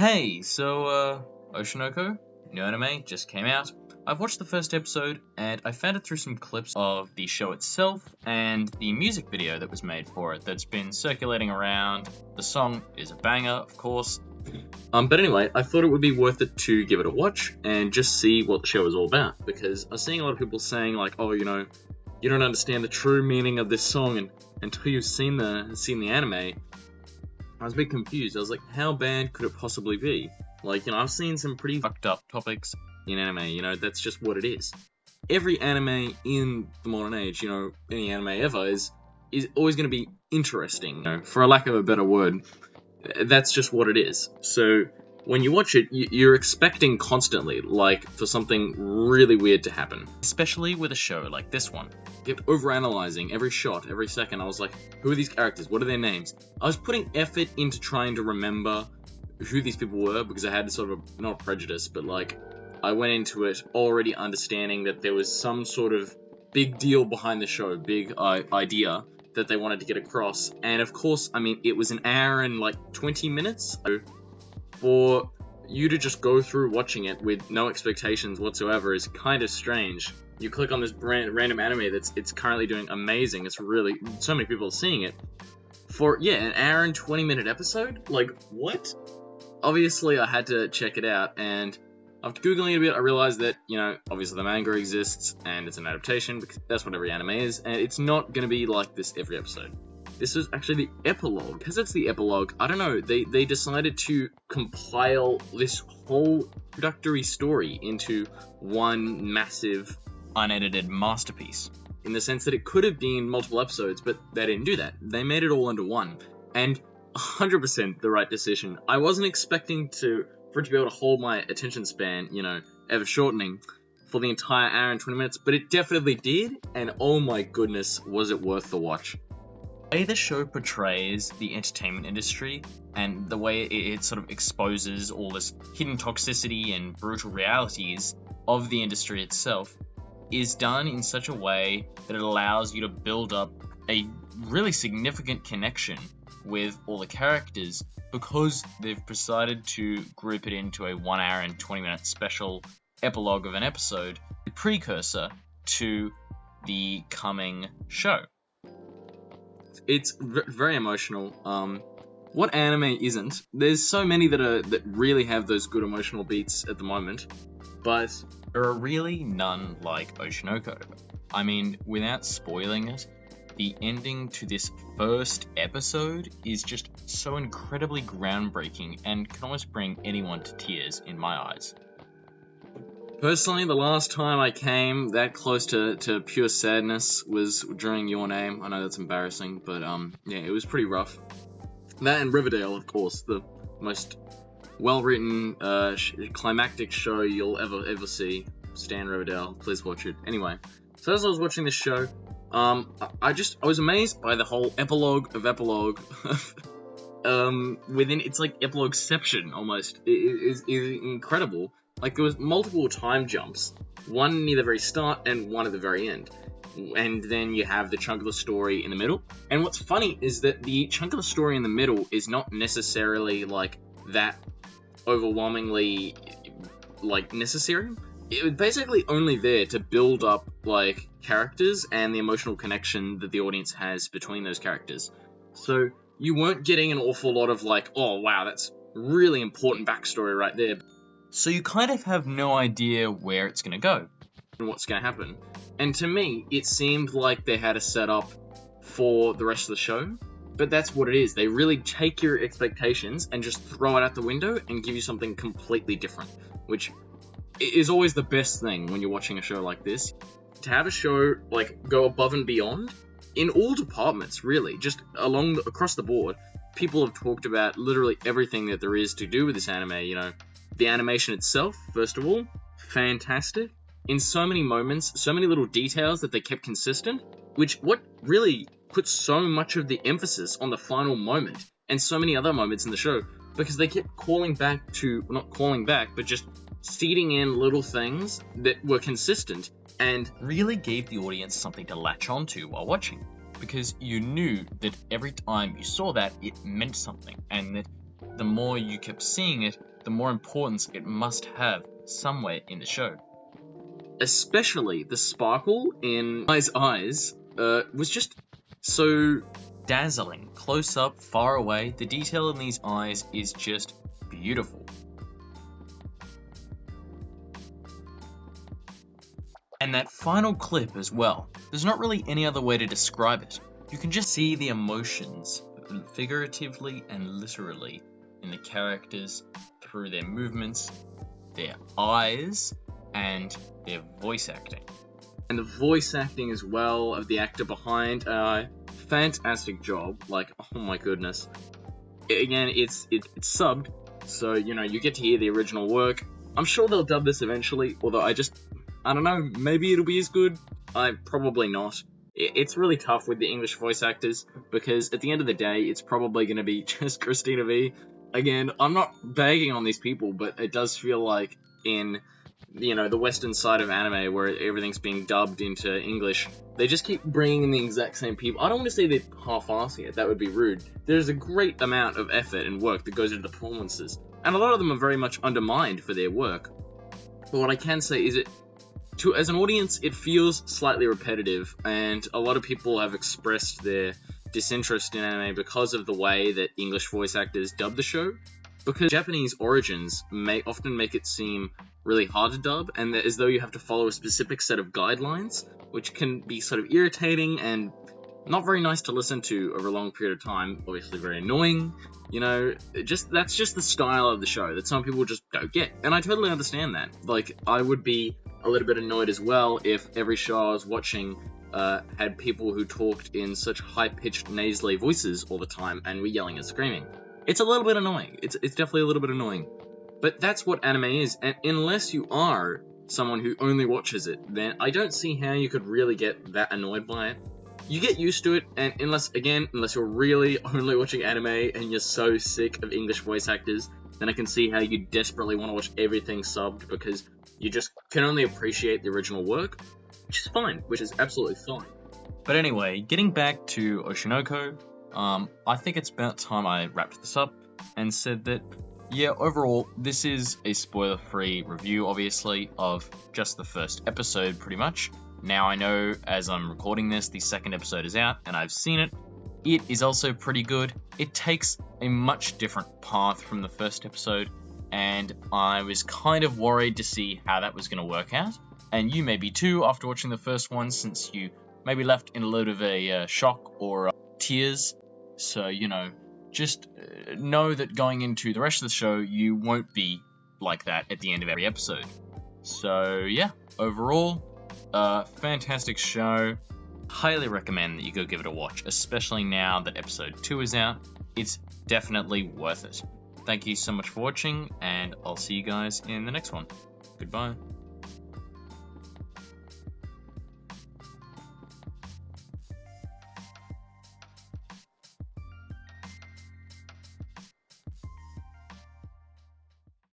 Hey, Oshi No Ko, new anime, just came out. I've watched the first episode, and I found it through some clips of the show itself and the music video that was made for it that's been circulating around. The song is a banger, of course. But anyway, I thought it would be worth it to give it a watch and just see what the show is all about, because I was seeing a lot of people saying like, oh, you don't understand the true meaning of this song and until you've seen the anime. I was a bit confused. I was like, how bad could it possibly be? Like, I've seen some pretty fucked up topics in anime, that's just what it is. Every anime in the modern age, any anime ever is always going to be interesting, for a lack of a better word. That's just what it is. So when you watch it, you're expecting constantly, like, for something really weird to happen. Especially with a show like this one. I kept overanalyzing every shot, every second. I was like, who are these characters? What are their names? I was putting effort into trying to remember who these people were, because I had sort of, not a prejudice, but like, I went into it already understanding that there was some sort of big deal behind the show, big idea that they wanted to get across. And of course, it was an hour and like 20 minutes. So for you to just go through watching it with no expectations whatsoever is kind of strange. You click on this random anime it's currently doing amazing. It's really, so many people are seeing it. For, an hour and 20-minute episode? Like, what? Obviously, I had to check it out, and after Googling it a bit, I realized that, obviously the manga exists, and it's an adaptation, because that's what every anime is, and it's not going to be like this every episode. This is actually the epilogue. Because it's the epilogue, I don't know, they decided to compile this whole introductory story into one massive, unedited masterpiece. In the sense that it could have been multiple episodes, but they didn't do that. They made it all into one, and 100% the right decision. I wasn't expecting for it to be able to hold my attention span, ever shortening, for the entire hour and 20 minutes, but it definitely did, and oh my goodness, was it worth the watch. The way the show portrays the entertainment industry, and the way it sort of exposes all this hidden toxicity and brutal realities of the industry itself, is done in such a way that it allows you to build up a really significant connection with all the characters, because they've decided to group it into a 1 hour and 20-minute special epilogue of an episode, a precursor to the coming show. It's very emotional. What anime isn't? There's so many that really have those good emotional beats at the moment, but there are really none like Oshi No Ko. Without spoiling it, the ending to this first episode is just so incredibly groundbreaking and can almost bring anyone to tears in my eyes. Personally, the last time I came that close to pure sadness was during Your Name. I know that's embarrassing, but it was pretty rough. That and Riverdale, of course, the most well-written, climactic show you'll ever see. Stan Riverdale, please watch it. Anyway, so as I was watching this show, I was amazed by the whole epilogue of epilogue. It's like epilogueception almost. It is incredible. Like, there was multiple time jumps, one near the very start and one at the very end. And then you have the chunk of the story in the middle. And what's funny is that the chunk of the story in the middle is not necessarily like that overwhelmingly like necessary. It was basically only there to build up like characters and the emotional connection that the audience has between those characters. So you weren't getting an awful lot of like, oh wow, that's really important backstory right there. So you kind of have no idea where it's going to go and what's going to happen. And to me, it seemed like they had a setup for the rest of the show. But that's what it is. They really take your expectations and just throw it out the window and give you something completely different, which is always the best thing when you're watching a show like this. To have a show like go above and beyond in all departments, really, just across the board. People have talked about literally everything that there is to do with this anime. The animation itself, first of all, fantastic. In so many moments, so many little details that they kept consistent, what really puts so much of the emphasis on the final moment and so many other moments in the show, because they kept not calling back, but just seeding in little things that were consistent and really gave the audience something to latch onto while watching, because you knew that every time you saw that, it meant something, and that the more you kept seeing it, the more importance it must have somewhere in the show. Especially the sparkle in Ai's eyes was just so dazzling. Close up, far away, the detail in these eyes is just beautiful. And that final clip as well, there's not really any other way to describe it. You can just see the emotions, figuratively and literally, in the characters through their movements, their eyes, and their voice acting. And the voice acting as well of the actor behind, fantastic job. Like, oh my goodness. Again, it's subbed, so, you know, you get to hear the original work. I'm sure they'll dub this eventually, although I don't know, maybe it'll be as good. Probably not. It's really tough with the English voice actors, because at the end of the day, it's probably going to be just Christina V. Again, I'm not bagging on these people, but it does feel like in, you know, the western side of anime where everything's being dubbed into English, they just keep bringing in the exact same people. I don't want to say they're half-assing it, that would be rude. There's a great amount of effort and work that goes into the performances, and a lot of them are very much undermined for their work. But what I can say is as an audience, it feels slightly repetitive, and a lot of people have expressed their disinterest in anime because of the way that English voice actors dub the show, because Japanese origins may often make it seem really hard to dub, and as though you have to follow a specific set of guidelines, which can be sort of irritating and not very nice to listen to over a long period of time, obviously very annoying, you know, that's just the style of the show that some people just don't get, and I totally understand that. Like, I would be a little bit annoyed as well if every show I was watching had people who talked in such high-pitched nasally voices all the time and were yelling and screaming. It's a little bit annoying. It's definitely a little bit annoying. But that's what anime is, and unless you are someone who only watches it, then I don't see how you could really get that annoyed by it. You get used to it, and unless you're really only watching anime and you're so sick of English voice actors, then I can see how you desperately want to watch everything subbed because you just can only appreciate the original work, which is fine, which is absolutely fine. But anyway, getting back to Oshi No Ko, I think it's about time I wrapped this up and said that, yeah, overall, this is a spoiler-free review, obviously, of just the first episode, pretty much. Now I know, as I'm recording this, the second episode is out, and I've seen it. It is also pretty good. It takes a much different path from the first episode, and I was kind of worried to see how that was going to work out. And you may be too, after watching the first one, since you maybe left in a load of a shock or tears. So, you know, just know that going into the rest of the show, you won't be like that at the end of every episode. So, yeah, overall, fantastic show. Highly recommend that you go give it a watch, especially now that episode 2 is out. It's definitely worth it. Thank you so much for watching, and I'll see you guys in the next one. Goodbye.